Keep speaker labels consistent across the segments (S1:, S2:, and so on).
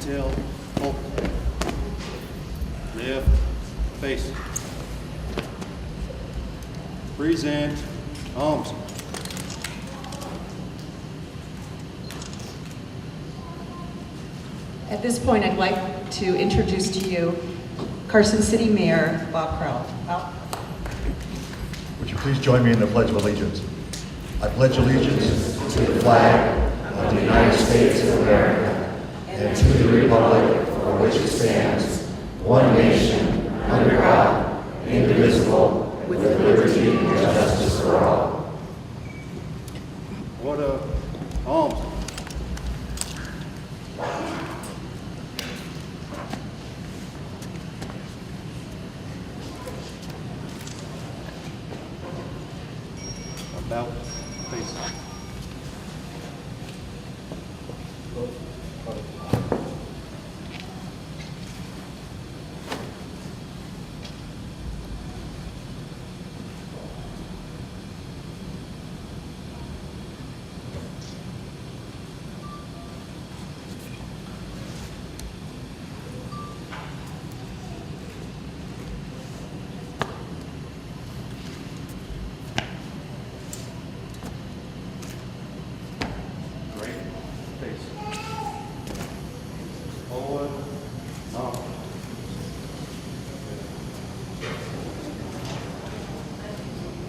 S1: Tail, hold. Lift, face. Present, arms.
S2: At this point, I'd like to introduce to you Carson City Mayor Bob Crowell. Bob?
S3: Would you please join me in the Pledge of Allegiance? I pledge allegiance to the flag of the United States of America and to the republic for which it stands, one nation, under God, indivisible, with liberty and justice for all.
S1: Order, arms. About face.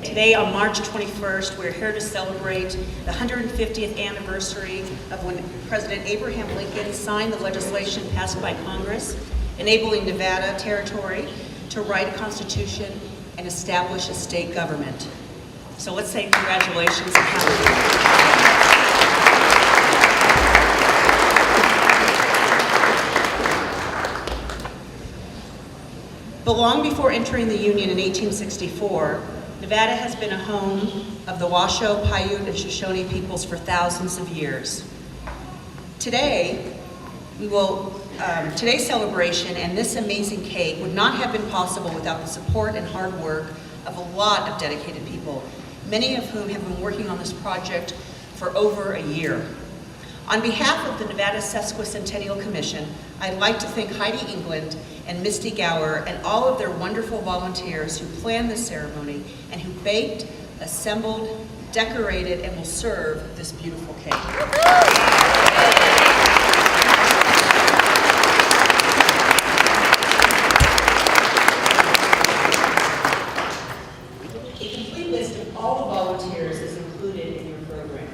S4: Today, on March 21st, we're here to celebrate the 150th anniversary of when President Abraham Lincoln signed the legislation passed by Congress, enabling Nevada Territory to write a constitution and establish a state government. So let's say congratulations. But long before entering the Union in 1864, Nevada has been a home of the Washoe, Paiute, and Shoshone peoples for thousands of years. Today, today's celebration and this amazing cake would not have been possible without the support and hard work of a lot of dedicated people, many of whom have been working on this project for over a year. On behalf of the Nevada Sesquicentennial Commission, I'd like to thank Heidi Englund and Misti Gower and all of their wonderful volunteers who planned this ceremony and who baked, assembled, decorated, and will serve this beautiful cake. A complete list of all the volunteers is included in your program.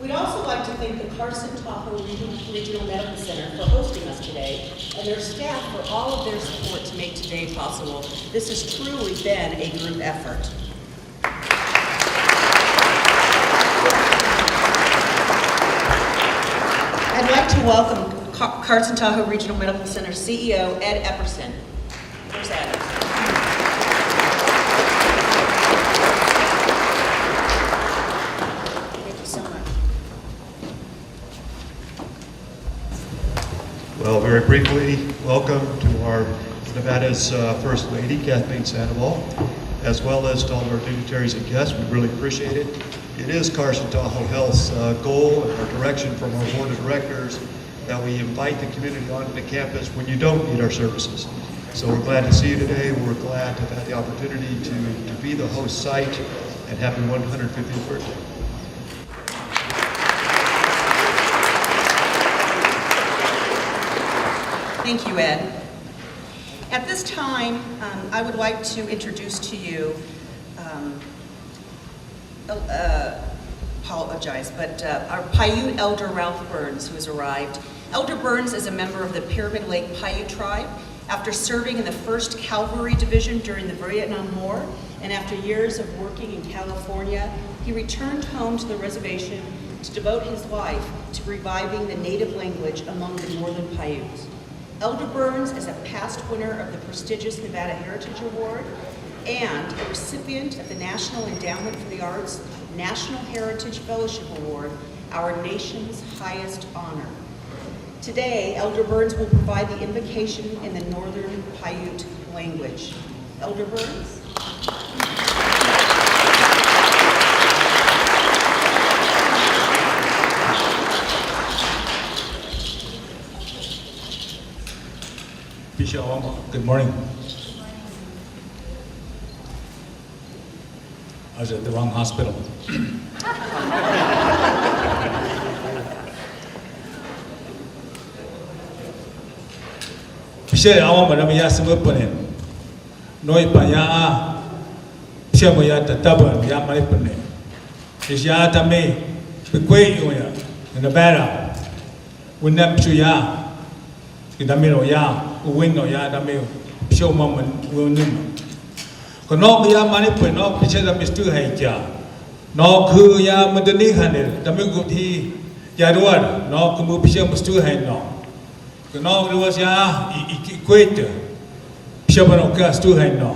S4: We'd also like to thank the Carson Tahoe Regional Medical Center for hosting us today and their staff for all of their support to make today possible. This has truly been a group effort. I'd like to welcome Carson Tahoe Regional Medical Center CEO Ed Epperson. Where's Ed? Thank you so much.
S5: Well, very briefly, welcome to our Nevada's First Lady, Kathleen Sandoval, as well as to all of our dignitaries and guests. We really appreciate it. It is Carson Tahoe Health's goal and our direction from our board of directors that we invite the community onto the campus when you don't need our services. So we're glad to see you today. We're glad to have had the opportunity to be the host site, and happy 150th birthday.
S4: Thank you, Ed. At this time, I would like to introduce to you, apologize, but our Paiute Elder Ralph Burns, who has arrived. Elder Burns is a member of the Pyramid Lake Paiute tribe. After serving in the 1st Cavalry Division during the Vietnam War, and after years of working in California, he returned home to the reservation to devote his life to reviving the native language among the northern Paiutes. Elder Burns is a past winner of the prestigious Nevada Heritage Award and a recipient of the National Endowment for the Arts National Heritage Fellowship Award, our nation's highest honor. Today, Elder Burns will provide the invocation in the Northern Paiute language. Elder Burns.
S6: Bishop Obama, good morning. I was at the wrong hospital. Bishop Obama, I'm here to support. Noi paya, Bishop Moya Tatabon, Yamai Pune. Is Yatame, the Quay Uya, in the Barra, when them Chuya. Damiro ya, uwino ya damiro, show moment will nim. Kono ya manipur no piche da mistu haija. No ku ya madani hanil, damigo hi yaduar, no kumu piche mistu hai no. Kono ruas ya equator, piche bano ka stu hai no.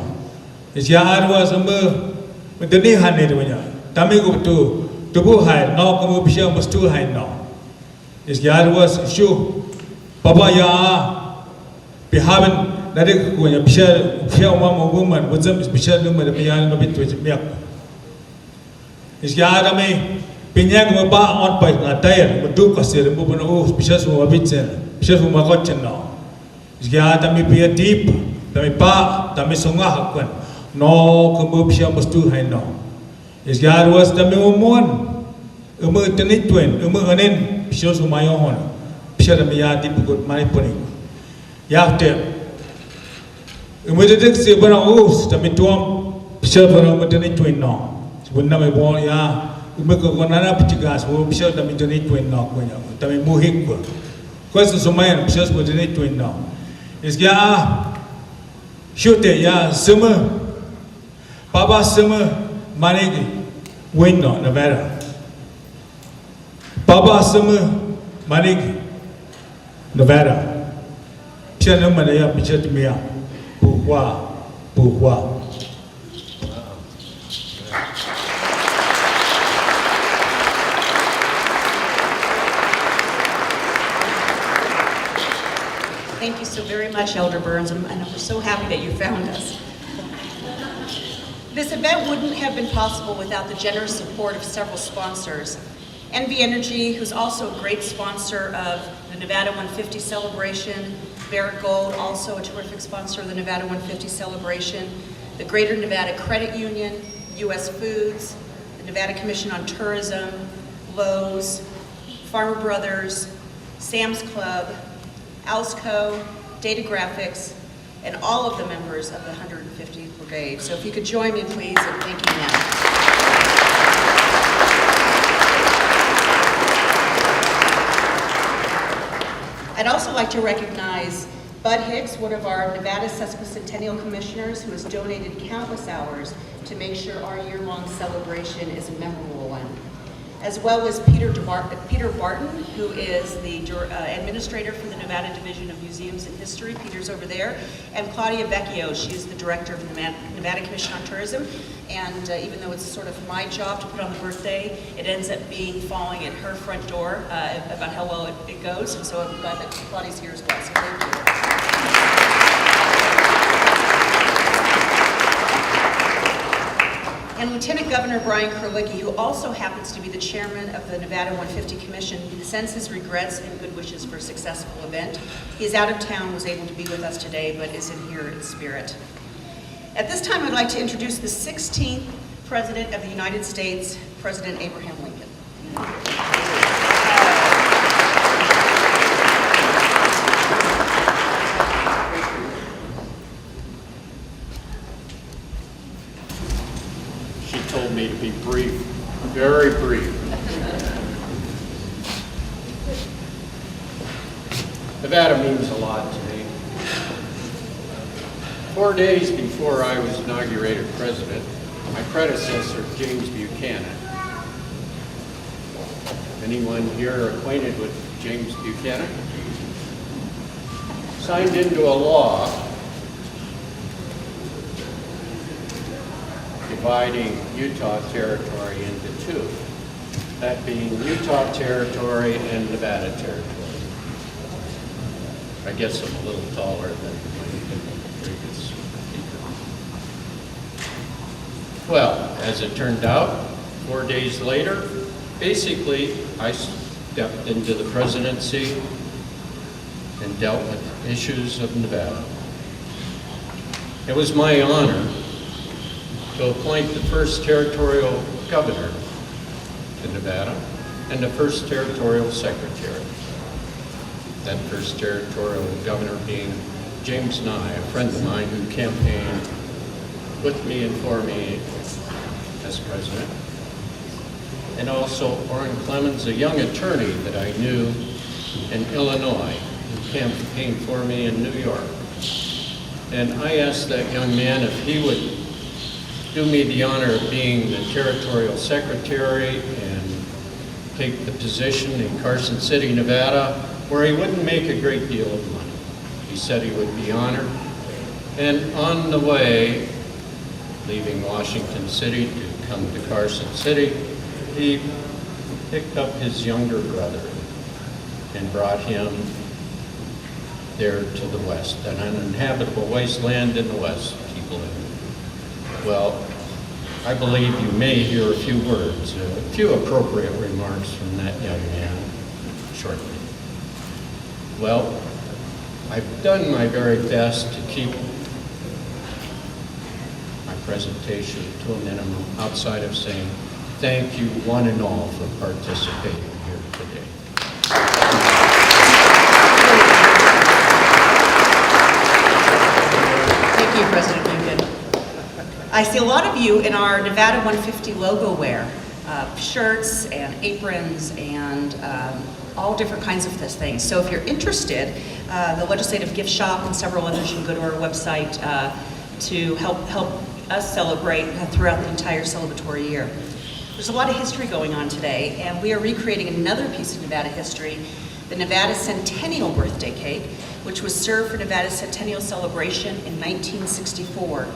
S6: Is ya arwas amber madani hanil wanya. Damigo tu tubu hai no kumu piche mistu hai no. Is ya arwas show. Baba ya behaven narik kuya pisha uma woman wazam pisha lumar biyan no bit with milk. Is ya adame pinyak mo ba on pa na tayar mo du kasir mo bono o pisha mo bitsen pisha mo makotchen no. Is ya adame pia deep dame pa dame songa hakwan no kumo pisha mustu hai no. Is ya was dame umon tenit Twain anen pisha mo mayon. Pisha di bugut manipuri. Yafte. Umudik si bana us tapi tuam pisha bana umutani Twain no. Sebunda me bon ya umeko konana pichigas wo pisha tapi tani Twain no kunya. Tapi muhik ko. Kuasa sumayan pisha umutani Twain no. Iskia shute ya summer. Baba summer manigi win no Nevada. Baba summer manigi Nevada. Pisha nama dia pisha timia. Buhwa.
S4: Thank you so very much, Elder Burns, and we're so happy that you found us. This event wouldn't have been possible without the generous support of several sponsors. NV Energy, who's also a great sponsor of the Nevada 150 celebration, Barrett Gold, also a terrific sponsor of the Nevada 150 celebration, the Greater Nevada Credit Union, U.S. Foods, the Nevada Commission on Tourism, Lowe's, Farmer Brothers, Sam's Club, Alsco, Data Graphics, and all of the members of the 150th Brigade. So if you could join me, please, in thanking them. I'd also like to recognize Bud Hicks, one of our Nevada Sesquicentennial Commissioners, who has donated countless hours to make sure our year-long celebration is a memorable one. As well as Peter Barton, who is the administrator for the Nevada Division of Museums and History. Peter's over there. And Claudia Vecchio, she is the director of the Nevada Commission on Tourism. And even though it's sort of my job to put on the birthday, it ends up being falling at her front door about how well it goes. And so I'm glad that Claudia's here as well. So thank you. And Lieutenant Governor Brian Kurlicki, who also happens to be the chairman of the Nevada 150 Commission, sends his regrets and good wishes for a successful event. He is out of town, was able to be with us today, but is in here in spirit. At this time, I'd like to introduce the 16th President of the United States, President Abraham Lincoln.
S7: Told me to be brief, very brief. Nevada means a lot to me. 4 days before I was inaugurated president, my predecessor, James Buchanan. Anyone here acquainted with James Buchanan? Signed into a law dividing Utah territory into two, that being Utah territory and Nevada territory. I guess I'm a little taller than my previous speaker. Well, as it turned out, 4 days later, basically I stepped into the presidency and dealt with issues of Nevada. It was my honor to appoint the first territorial governor to Nevada and the first territorial secretary. That first territorial governor being James Nye, a friend of mine who campaigned with me and for me as president. And also Orrin Clemens, a young attorney that I knew in Illinois, who campaigned for me in New York. And I asked that young man if he would do me the honor of being the territorial secretary and take the position in Carson City, Nevada, where he wouldn't make a great deal of money. He said he would be honored. And on the way, leaving Washington City to come to Carson City, he picked up his younger brother and brought him there to the west, an uninhabitable wasteland in the west, people in. Well, I believe you may hear a few words, a few appropriate remarks from that young man shortly. Well, I've done my very best to keep my presentation to a minimum, outside of saying thank you one and all for participating here today.
S4: Thank you, President Lincoln. I see a lot of you in our Nevada 150 logo wear, shirts and aprons and all different kinds of things. So if you're interested, the legislative gift shop and several others, you can go to our website to help us celebrate throughout the entire celebratory year. There's a lot of history going on today, and we are recreating another piece of Nevada history, the Nevada Centennial Birthday Cake, which was served for Nevada's centennial celebration in 1964.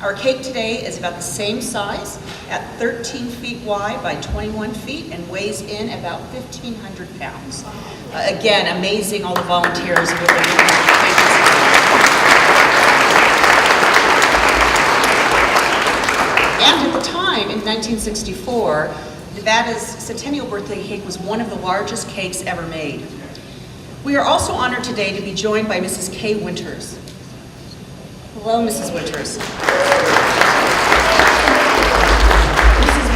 S4: Our cake today is about the same size, at 13 feet wide by 21 feet, and weighs in about 1,500 pounds. Again, amazing, all the volunteers who are And at the time, in 1964, Nevada's centennial birthday cake was one of the largest cakes ever made. We are also honored today to be joined by Mrs. Kay Winters. Hello, Mrs. Winters. Mrs.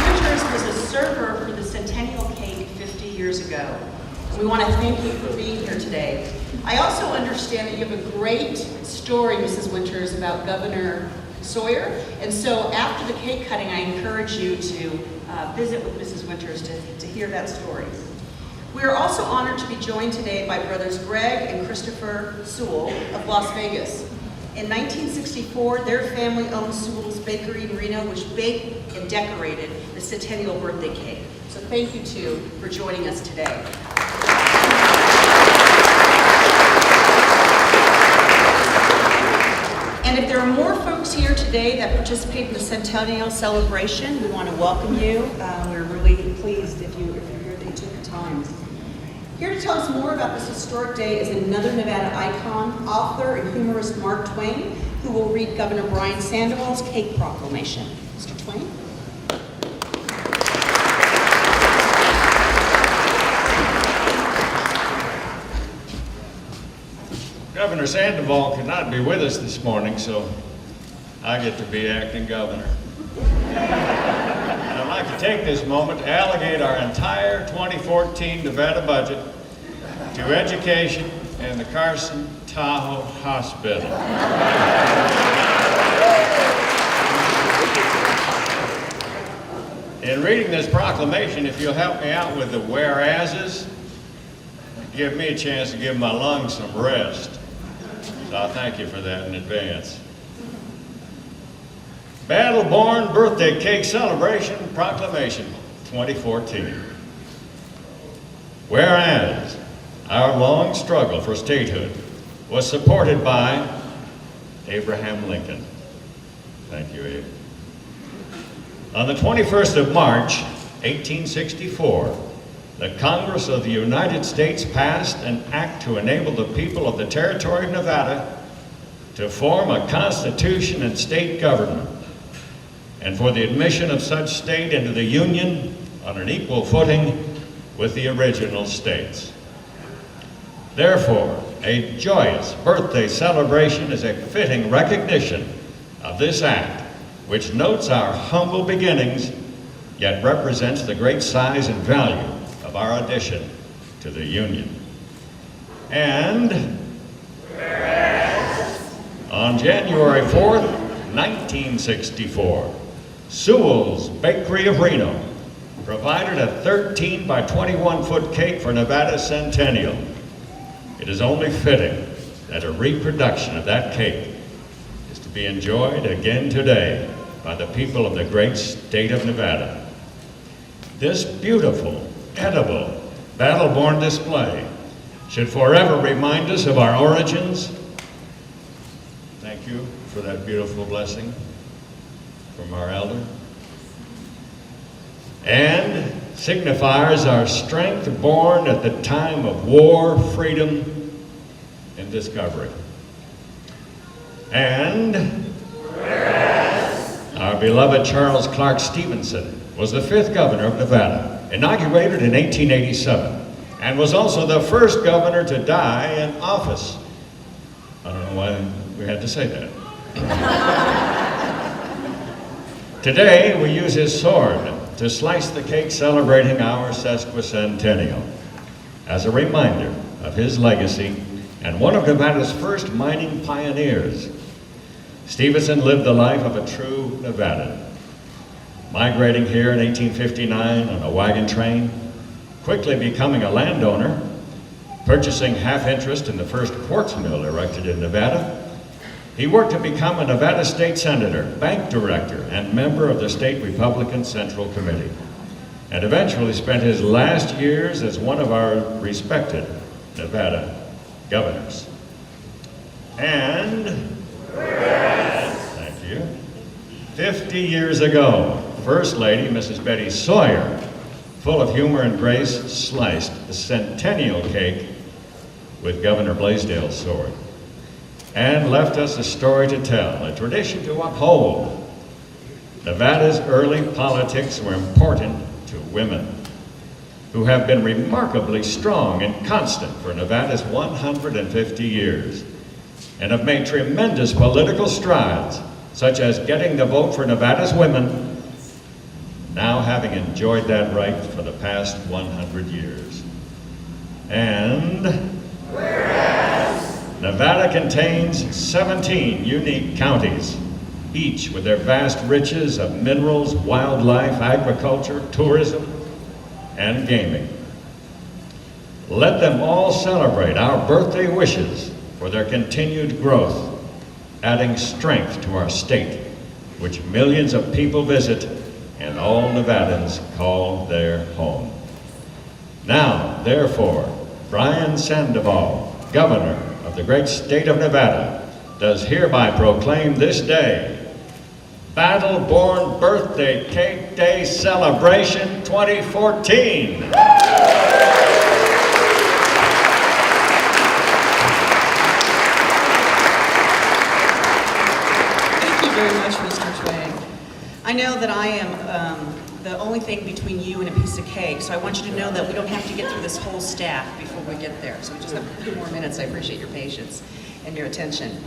S4: Winters was a server for the centennial cake 50 years ago. And we want to thank you for being here today. I also understand that you have a great story, Mrs. Winters, about Governor Sawyer. And so after the cake cutting, I encourage you to visit with Mrs. Winters to hear that story. We are also honored to be joined today by brothers Greg and Christopher Sewell of Las Vegas. In 1964, their family owned Sewell's Bakery in Reno, which baked and decorated the centennial birthday cake. So thank you two for joining us today. And if there are more folks here today that participate in the centennial celebration, we want to welcome you. We're really pleased if you're here, they took the time. Here to tell us more about this historic day is another Nevada icon, author and humorist Mark Twain, who will read Governor Brian Sandoval's cake proclamation. Mr. Twain?
S8: Governor Sandoval could not be with us this morning, so I get to be acting governor. And I'd like to take this moment to allocate our entire 2014 Nevada budget to education and the Carson Tahoe Hospital. In reading this proclamation, if you'll help me out with the whereases, give me a chance to give my lungs some rest. So I thank you for that in advance. Battle-Born Birthday Cake Celebration Proclamation 2014. Whereas our long struggle for statehood was supported by Abraham Lincoln. Thank you, Abe. On the 21st of March, 1864, the Congress of the United States passed an act to enable the people of the Territory of Nevada to form a constitution and state government, and for the admission of such state into the Union on an equal footing with the original states. Therefore, a joyous birthday celebration is a fitting recognition of this act, which notes our humble beginnings, yet represents the great size and value of our addition to the Union. And on January 4th, 1964, Sewell's Bakery of Reno provided a 13 by 21 foot cake for Nevada's centennial. It is only fitting that a reproduction of that cake is to be enjoyed again today by the people of the great state of Nevada. This beautiful, edible, battle-born display should forever remind us of our origins. Thank you for that beautiful blessing from our elder. And signifies our strength born at the time of war, freedom, and discovery. And our beloved Charles Clark Stevenson was the 5th governor of Nevada, inaugurated in 1887, and was also the first governor to die in office. I don't know why we had to say that. Today, we use his sword to slice the cake celebrating our sesquicentennial as a reminder of his legacy and one of Nevada's first mining pioneers. Stevenson lived the life of a true Nevadan, migrating here in 1859 on a wagon train, quickly becoming a landowner, purchasing half interest in the first quartz mill erected in Nevada. He worked to become a Nevada state senator, bank director, and member of the state Republican Central Committee, and eventually spent his last years as one of our respected Nevada governors. And, thank you, 50 years ago, First Lady, Mrs. Betty Sawyer, full of humor and grace, sliced the centennial cake with Governor Blaisdell's sword, and left us a story to tell, a tradition to uphold. Nevada's early politics were important to women, who have been remarkably strong and constant for Nevada's 150 years, and have made tremendous political strides, such as getting the vote for Nevada's women, now having enjoyed that right for the past 100 years. And Nevada contains 17 unique counties, each with their vast riches of minerals, wildlife, agriculture, tourism, and gaming. Let them all celebrate our birthday wishes for their continued growth, adding strength to our state, which millions of people visit and all Nevadans call their home. Now, therefore, Brian Sandoval, Governor of the great state of Nevada, does hereby proclaim this day Battle-Born Birthday Cake Day Celebration 2014.
S4: Thank you very much, Mr. Twain. I know that I am the only thing between you and a piece of cake, so I want you to know that we don't have to get through this whole staff before we get there. So we just have a few more minutes. I appreciate your patience and your attention.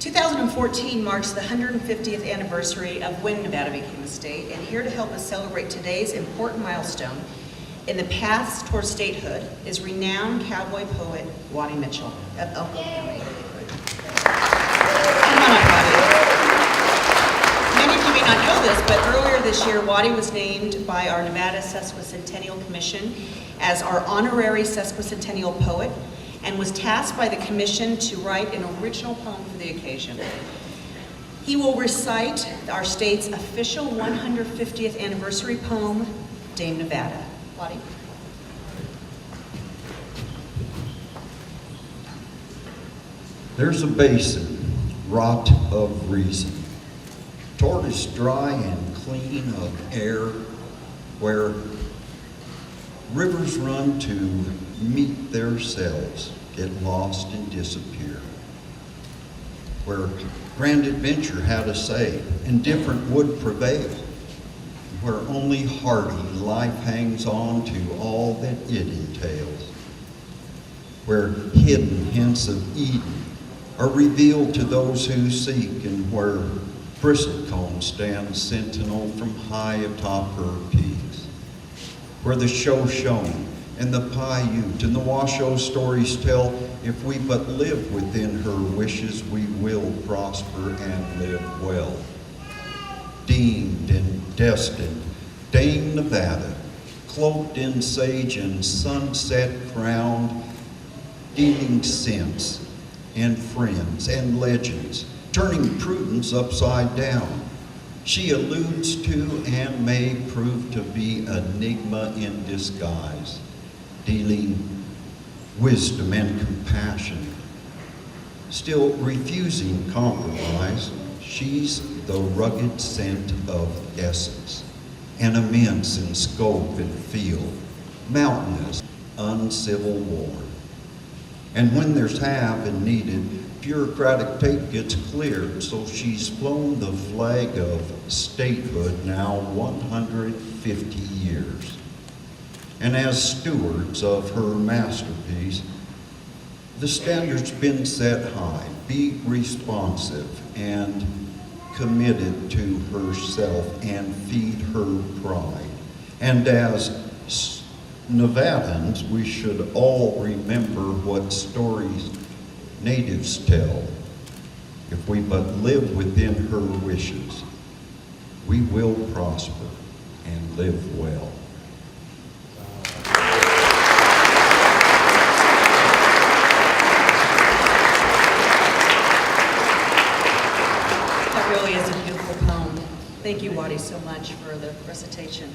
S4: 2014 marks the 150th anniversary of when Nevada became a state, and here to help us celebrate today's important milestone in the paths towards statehood is renowned cowboy poet Waddy Mitchell of Elko County. Come on up, Waddy. Many of you may not know this, but earlier this year, Waddy was named by our Nevada Sesquicentennial Commission as our honorary sesquicentennial poet, and was tasked by the commission to write an original poem for the occasion. He will recite our state's official 150th anniversary poem, Dame Nevada. Waddy?
S9: There's a basin, wrought of reason, tortoise dry and clean of air, where rivers run to meet their selves, get lost and disappear. Where grand adventure had a say, and different would prevail. Where only hardy life hangs on to all that it entails. Where hidden hints of Eden are revealed to those who seek, and where bristlecone stands sentinel from high atop her peaks, where the Shoshone and the Paiute and the Washoe stories tell, if we but live within her wishes, we will prosper and live well. Deemed and destined, Dame Nevada, cloaked in sage and sunset crowned, dealing sense and friends and legends, turning prudence upside down. She alludes to and may prove to be enigma in disguise, dealing wisdom and compassion. Still refusing compromise, she's the rugged scent of essence, and immense in scope and field, mountainous, uncivil war. And when there's have and needed, bureaucratic tape gets cleared, so she's flown the flag of statehood now 150 years. And as stewards of her masterpiece, the standard's been set high. Be responsive and committed to herself and feed her pride. And as Nevadans, we should all remember what stories natives tell. If we but live within her wishes, we will prosper and live well.
S4: That really is a beautiful poem. Thank you, Wadi, so much for the recitation.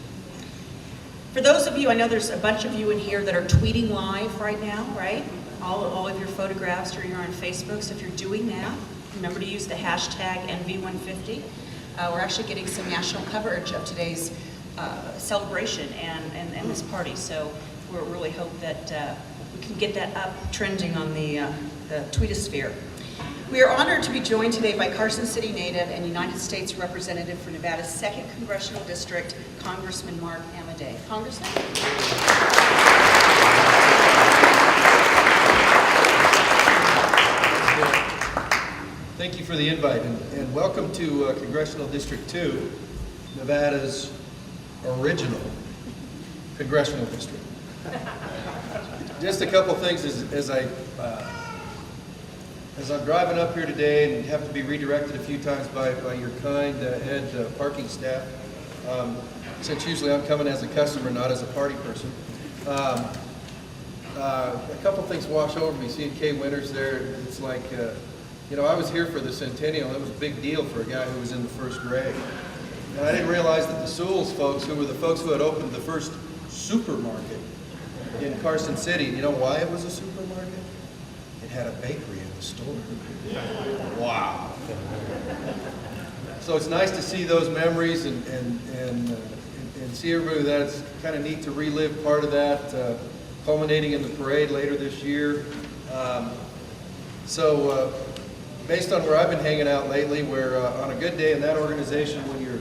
S4: For those of you, I know there's a bunch of you in here that are tweeting live right now, right? All of your photographs are here on Facebook, so if you're doing that, remember to use the hashtag NV150. We're actually getting some national coverage of today's celebration and this party, so we really hope that we can get that up trending on the tweetosphere. We are honored to be joined today by Carson City native and United States Representative for Nevada's 2nd Congressional District, Congressman Mark Amadei. Congressman?
S10: Thank you for the invite, and welcome to Congressional District 2, Nevada's original congressional district. Just a couple things as I'm driving up here today and have to be redirected a few times by your kind Ed parking staff, since usually I'm coming as a customer, not as a party person. A couple things wash over me. Seeing Kay Winters there, it's like, you know, I was here for the centennial. It was a big deal for a guy who was in the 1st grade. And I didn't realize that the Sewell's folks, who were the folks who had opened the first supermarket in Carson City, you know why it was a supermarket? It had a bakery in the store. Wow. So it's nice to see those memories and see everybody. That's kind of neat to relive part of that, culminating in the parade later this year. Based on where I've been hanging out lately, where on a good day in that organization, when your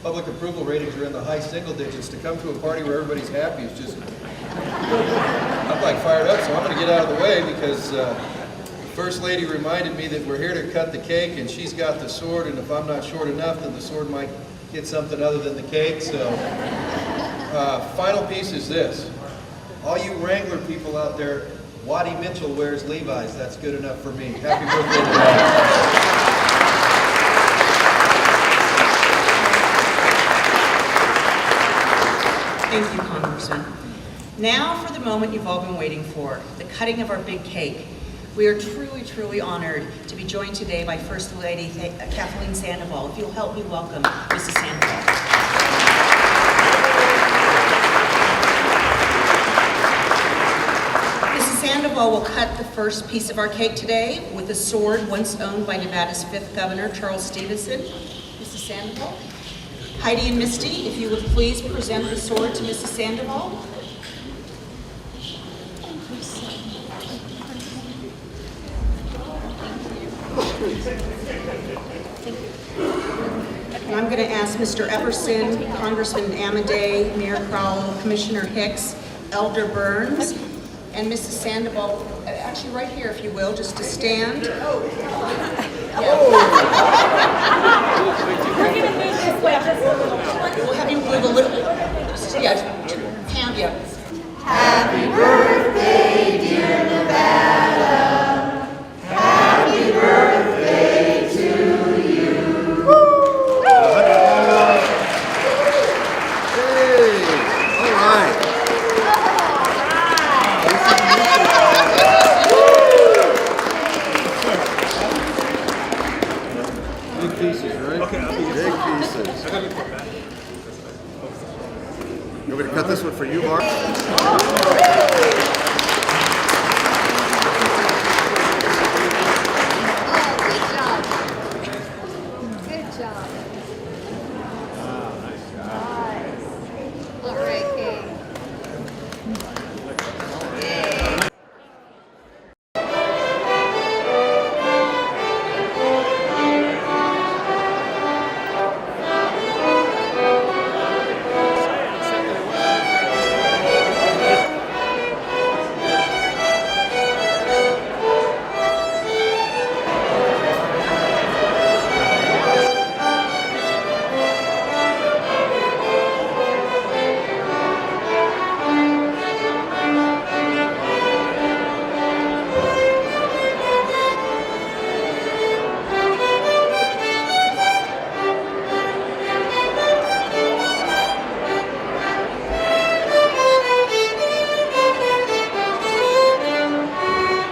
S10: public approval ratings are in the high single digits, to come to a party where everybody's happy is just, I'm like fired up, so I'm going to get out of the way because the First Lady reminded me that we're here to cut the cake and she's got the sword, and if I'm not short enough, then the sword might get something other than the cake. So final piece is this. All you Wrangler people out there, Waddy Mitchell wears Levi's. That's good enough for me. Happy birthday to Waddy.
S4: Thank you, Congressman. Now for the moment you've all been waiting for, the cutting of our big cake. We are truly, truly honored to be joined today by First Lady Kathleen Sandoval. If you'll help me welcome Mrs. Sandoval. Sandoval will cut the first piece of our cake today with a sword once owned by Nevada's 5th Governor, Charles Stephenson. Mrs. Sandoval. Heidi and Misti, if you would please present the sword to Mrs. Sandoval. And I'm going to ask Mr. Epperson, Congressman Amadei, Mayor Crowell, Commissioner Hicks, Elder Burns, and Mrs. Sandoval, actually right here, if you will, just to stand.
S11: We're gonna move this way just a little.
S4: We'll have you move a little, yeah, hand, yeah.
S12: Happy birthday, dear Nevada. Happy birthday to you.
S1: All right. Big pieces, right? Okay, big pieces. You want me to cut this one for you, Mark?